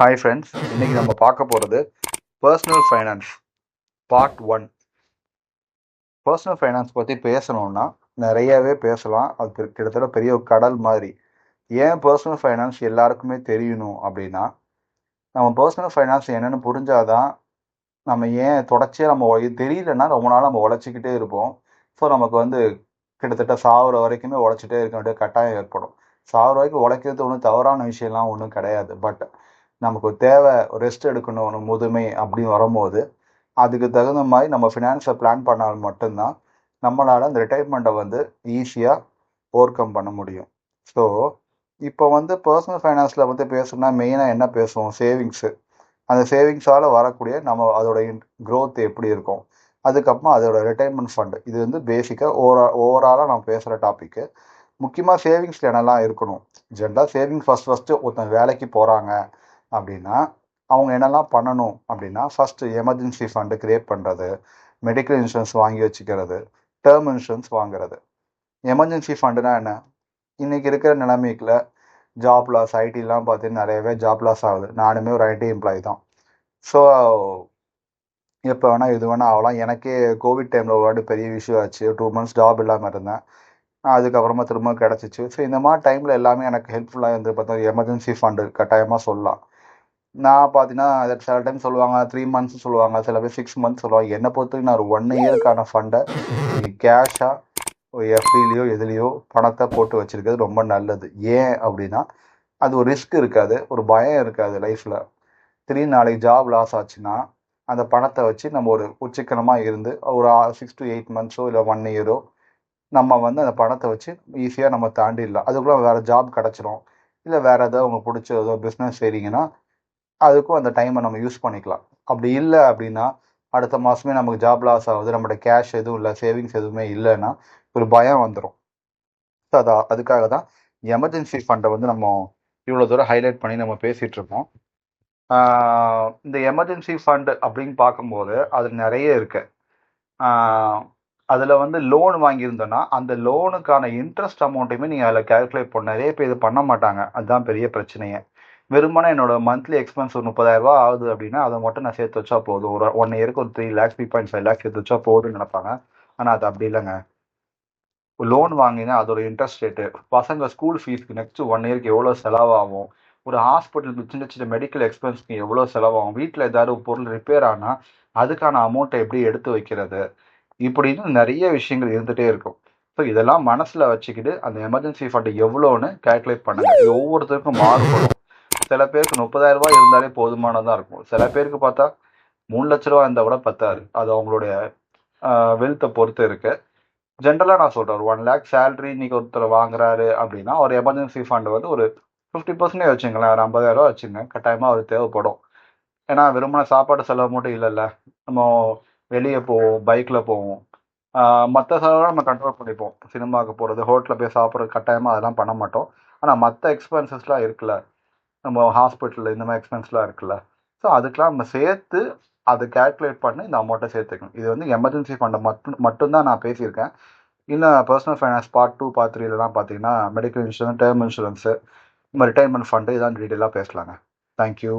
Hi friends, இன்னைக்கு நம்ம பார்க்க போகிறது personal finance part 1. Personal finance பற்றி பேசணும்னா நிறையவே பேசலாம். அது கிட்டத்தட்ட பெரிய ஒரு கடல் மாதிரி. ஏன் பர்சனல் ஃபைனான்ஸ் எல்லாருக்குமே தெரியணும் அப்படின்னா, நம்ம பர்சனல் ஃபைனான்ஸ் என்னென்னு புரிஞ்சாதான் நம்ம ஏன் தொடர்ச்சியாக தெரியலன்னா ரொம்ப நாள் நம்ம உழைச்சிக்கிட்டே இருப்போம். ஸோ நமக்கு கிட்டத்தட்ட சாகுற வரைக்குமே உழைச்சிட்டே இருக்க வேண்டிய கட்டாயம் ஏற்படும். சாகுற வரைக்கும் உழைக்கிறது ஒன்றும் தவறான விஷயம்லாம் ஒன்றும் கிடையாது. பட் நமக்கு தேவை ரெஸ்ட் எடுக்கணும், ஒரு முதுமை அப்படின்னு வரும்போது அதுக்கு தகுந்த மாதிரி நம்ம ஃபினான்ஸை பிளான் பண்ணால் மட்டும்தான் நம்மளால் அந்த ரிட்டைர்மெண்ட்டை ஈஸியாக ஓவர் கம் பண்ண முடியும். ஸோ இப்போ பர்சனல் ஃபைனான்ஸில் பேசணும்னா மெயினாக என்ன பேசுவோம்? சேவிங்ஸு. அந்த சேவிங்ஸால் வரக்கூடிய அதோட க்ரோத் எப்படி இருக்கும், அதுக்கப்புறமா அதோட ரிட்டைர்மெண்ட் ஃபண்டு. இது பேசிக்காக ஓவராலாக நான் பேசுகிற டாப்பிக்கு. முக்கியமாக சேவிங்ஸில் என்னெல்லாம் இருக்கணும்? ஜென்ரலாக சேவிங்ஸ் ஃபஸ்ட்டு ஒருத்தன் வேலைக்கு போகிறாங்க அப்படின்னா அவங்க என்னெல்லாம் பண்ணணும் அப்படின்னா, ஃபஸ்ட்டு எமர்ஜென்சி ஃபண்டு க்ரியேட் பண்ணுறது, மெடிக்கல் இன்சூரன்ஸ் வாங்கி வச்சுக்கிறது, டேர்ம் இன்சூரன்ஸ் வாங்குறது. எமர்ஜென்சி ஃபண்டுனா என்ன? இன்றைக்கி இருக்கிற நிலைமைக்குள்ள ஜாப் லாஸ், ஐடிலாம் பார்த்தீங்கன்னா நிறையவே ஜாப் லாஸ் ஆகுது. நானுமே ஒரு ஐடி எம்ப்ளாயி தான். ஸோ எப்போ வேணால் எது வேணால் ஆகலாம். எனக்கே கோவிட் டைமில் ஒரு வாட்டி பெரிய இஷ்யூ ஆச்சு. 2 months ஜாப் இல்லாமல் இருந்தேன். அதுக்கப்புறமா திரும்ப கிடச்சிச்சு. ஸோ இந்த மாதிரி டைமில் எல்லாமே எனக்கு ஹெல்ப்ஃபுல்லாக பார்த்தா எமர்ஜென்சி ஃபண்டு கட்டாயமாக சொல்லலாம். நான் பார்த்தீங்கன்னா சில டைம் சொல்லுவாங்க 3 months சொல்லுவாங்க, சில பேர் 6 months சொல்லுவாங்க. என்னை பொறுத்தவரைக்கும் நான் ஒரு 1 yearக்கான ஃபண்டை கேஷாக ஒரு எஃப்டிலையோ எதுலேயோ பணத்தை போட்டு வச்சுருக்கிறது ரொம்ப நல்லது. ஏன் அப்படின்னா, அது ஒரு ரிஸ்க் இருக்காது, ஒரு பயம் இருக்காது லைஃப்பில். திடீர்னு நாளைக்கு ஜாப் லாஸ் ஆச்சுன்னா அந்த பணத்தை வச்சு நம்ம ஒரு சிக்கனமாக இருந்து ஒரு 6 to 8 months இல்லை 1 year நம்ம அந்த பணத்தை வச்சு ஈஸியாக நம்ம தாண்டிடலாம். அதுக்குள்ளே வேறு ஜாப் கிடச்சிரும். இல்லை வேறு ஏதோ உங்களுக்கு பிடிச்ச ஏதோ பிஸ்னஸ் செய்கிறீங்கன்னா அதுக்கும் அந்த டைமை நம்ம யூஸ் பண்ணிக்கலாம். அப்படி இல்லை அப்படின்னா அடுத்த மாதமே நமக்கு ஜாப் லாஸ் ஆகுது, நம்மளோட கேஷ் எதுவும் இல்லை, சேவிங்ஸ் எதுவுமே இல்லைன்னா ஒரு பயம் வந்துடும். ஸோ அதுக்காக தான் எமர்ஜென்சி ஃபண்டை நம்ம இவ்வளோ தூரம் ஹைலைட் பண்ணி நம்ம பேசிகிட்டு இருக்கோம். இந்த எமர்ஜென்சி ஃபண்டு அப்படின்னு பார்க்கும்போது அது நிறைய இருக்கு. அதில் லோன் வாங்கியிருந்தோன்னா அந்த லோனுக்கான இன்ட்ரெஸ்ட் அமௌண்ட்டையுமே நீங்கள் அதில் கேல்குலேட் பண்ண. நிறைய பேர் இது பண்ண மாட்டாங்க. அதுதான் பெரிய பிரச்சனையே. வெறுமனே என்னோட மந்த்லி எக்ஸ்பென்ஸ் ஒரு 30,000 ஆகுது அப்படின்னா அதை மட்டும் நான் சேர்த்து வச்சா போதும். ஒரு 1 yearக்கு ஒரு 3 lakhs 3.5 lakhs சேர்த்து வச்சா போதும்னு நினைப்பாங்க. ஆனால் அது அப்படி இல்லைங்க. லோன் வாங்கினா அதோட இன்ட்ரெஸ்ட் ரேட்டு, பசங்க ஸ்கூல் ஃபீஸ்க்கு நெக்ஸ்ட் 1 yearக்கு எவ்வளோ செலவாகும், ஒரு ஹாஸ்பிட்டலுக்கு சின்ன சின்ன மெடிக்கல் எக்ஸ்பென்ஸ்க்கு எவ்வளோ செலவாகும், வீட்டில் ஏதாவது ஒரு பொருள் ரிப்பேர் ஆனால் அதுக்கான அமௌண்ட்டை எப்படி எடுத்து வைக்கிறது, இப்படின்னு நிறைய விஷயங்கள் இருந்துகிட்டே இருக்கும். ஸோ இதெல்லாம் மனசில் வச்சுக்கிட்டு அந்த எமர்ஜென்சி ஃபண்டு எவ்வளோன்னு கேல்குலேட் பண்ணுங்க. இது ஒவ்வொருத்தருக்கும் மாறுபடும். சில பேருக்கு 30,000 இருந்தாலே போதுமானதாக இருக்கும். சில பேருக்கு பார்த்தா 3 லட்ச ரூபா இருந்தால் கூட பத்தாது. அது அவங்களுடைய வெல்த்தை பொறுத்து இருக்கு. ஜென்ரலாக நான் சொல்கிறேன், ஒரு 1 lakh சேலரி இன்னைக்கு ஒருத்தர் வாங்குறாரு அப்படின்னா ஒரு எமர்ஜென்சி ஃபண்டு ஒரு 50% வச்சுங்களேன், ஒரு 50,000 வச்சுங்க. கட்டாயமாக அது தேவைப்படும். ஏன்னா வெறுமன சாப்பாடு செலவு மட்டும் இல்லைல்ல, நம்ம வெளியே போவோம், பைக்கில் போவோம், மற்ற செலவெல்லாம் நம்ம கண்ட்ரோல் பண்ணிப்போம். சினிமாவுக்கு போகிறது, ஹோட்டலில் போய் சாப்பிட்றது கட்டாயமாக அதெல்லாம் பண்ண மாட்டோம். ஆனால் மற்ற எக்ஸ்பென்சஸ்லாம் இருக்குல்ல, நம்ம ஹாஸ்பிட்டலில் இந்த மாதிரி எக்ஸ்பென்ஸ்லாம் இருக்குல்ல, ஸோ அதுக்கெலாம் நம்ம சேர்த்து அதை கேல்குலேட் பண்ணி இந்த அமௌண்ட்டை சேர்த்துக்கணும். இது எமர்ஜென்சி ஃபண்டை மட்டும்தான் நான் பேசியிருக்கேன். இன்னும் பர்சனல் ஃபைனான்ஸ் பார்ட் 2 பார்ட் 3லலாம் பார்த்தீங்கன்னா medical insurance, term insurance, retirement fund இதான் டீட்டெயிலாக பேசலாங்க. தேங்க்யூ.